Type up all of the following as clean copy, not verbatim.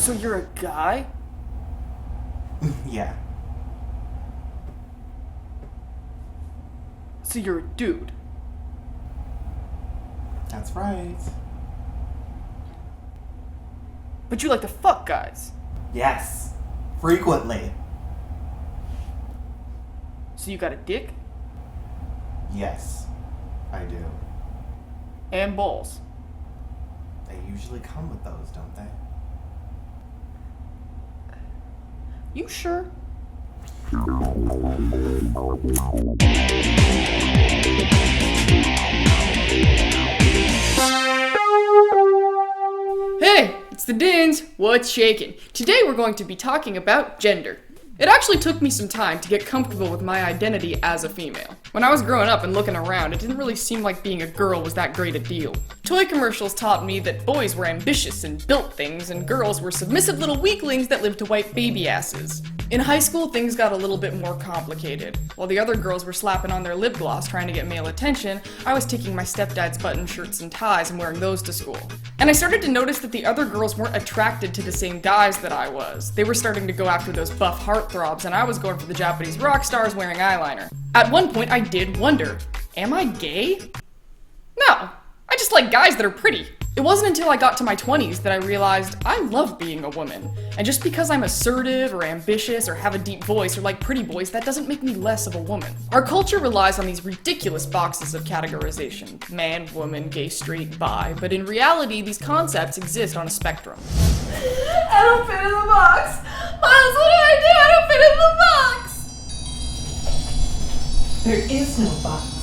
So you're a guy? Yeah. So you're a dude? That's right. But you like to fuck guys? Yes. Frequently. So you got a dick? Yes. I do. And balls? They usually come with those, don't they? You sure? Hey, it's the Dins. What's shaking? Today we're going to be talking about gender. It actually took me some time to get comfortable with my identity as a female. When I was growing up and looking around, it didn't really seem like being a girl was that great a deal. Toy commercials taught me that boys were ambitious and built things, and girls were submissive little weaklings that lived to wipe baby asses. In high school, things got a little bit more complicated. While the other girls were slapping on their lip gloss trying to get male attention, I was taking my stepdad's button shirts and ties and wearing those to school. And I started to notice that the other girls weren't attracted to the same guys that I was. They were starting to go after those buff heartthrobs, and I was going for the Japanese rock stars wearing eyeliner. At one point, I did wonder, am I gay? No, I just like guys that are pretty. It wasn't until I got to my 20s that I realized I love being a woman. And just because I'm assertive or ambitious or have a deep voice or like pretty boys, that doesn't make me less of a woman. Our culture relies on these ridiculous boxes of categorization. Man, woman, gay, straight, bi. But in reality, these concepts exist on a spectrum. I don't fit in the box. Miles, what do? I don't fit in the box. There is no box.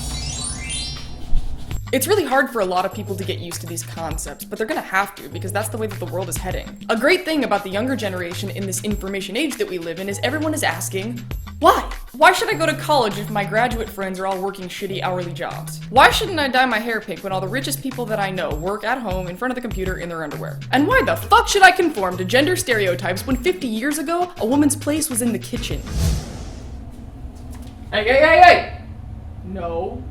It's really hard for a lot of people to get used to these concepts, but they're gonna have to because that's the way that the world is heading. A great thing about the younger generation in this information age that we live in is everyone is asking, why? Why should I go to college if my graduate friends are all working shitty hourly jobs? Why shouldn't I dye my hair pink when all the richest people that I know work at home in front of the computer in their underwear? And why the fuck should I conform to gender stereotypes when 50 years ago, a woman's place was in the kitchen? Hey! No.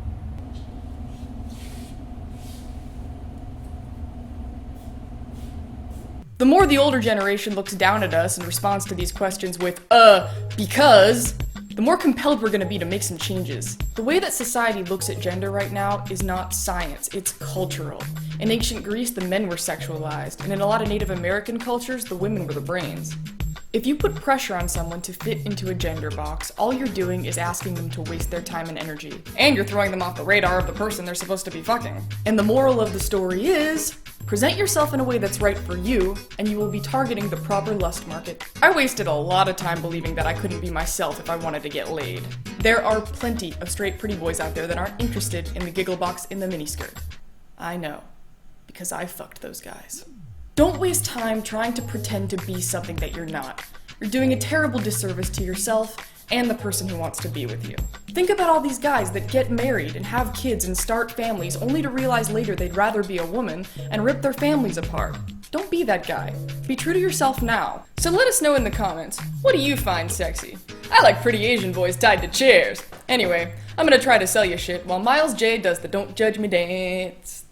The more the older generation looks down at us and responds to these questions with, because, the more compelled we're gonna be to make some changes. The way that society looks at gender right now is not science, it's cultural. In ancient Greece, the men were sexualized, and in a lot of Native American cultures, the women were the brains. If you put pressure on someone to fit into a gender box, all you're doing is asking them to waste their time and energy. And you're throwing them off the radar of the person they're supposed to be fucking. And the moral of the story is, present yourself in a way that's right for you, and you will be targeting the proper lust market. I wasted a lot of time believing that I couldn't be myself if I wanted to get laid. There are plenty of straight pretty boys out there that aren't interested in the giggle box in the miniskirt. I know, because I fucked those guys. Don't waste time trying to pretend to be something that you're not. You're doing a terrible disservice to yourself and the person who wants to be with you. Think about all these guys that get married and have kids and start families only to realize later they'd rather be a woman and rip their families apart. Don't be that guy. Be true to yourself now. So let us know in the comments, what do you find sexy? I like pretty Asian boys tied to chairs. Anyway, I'm gonna try to sell you shit while Miles J does the Don't Judge Me dance.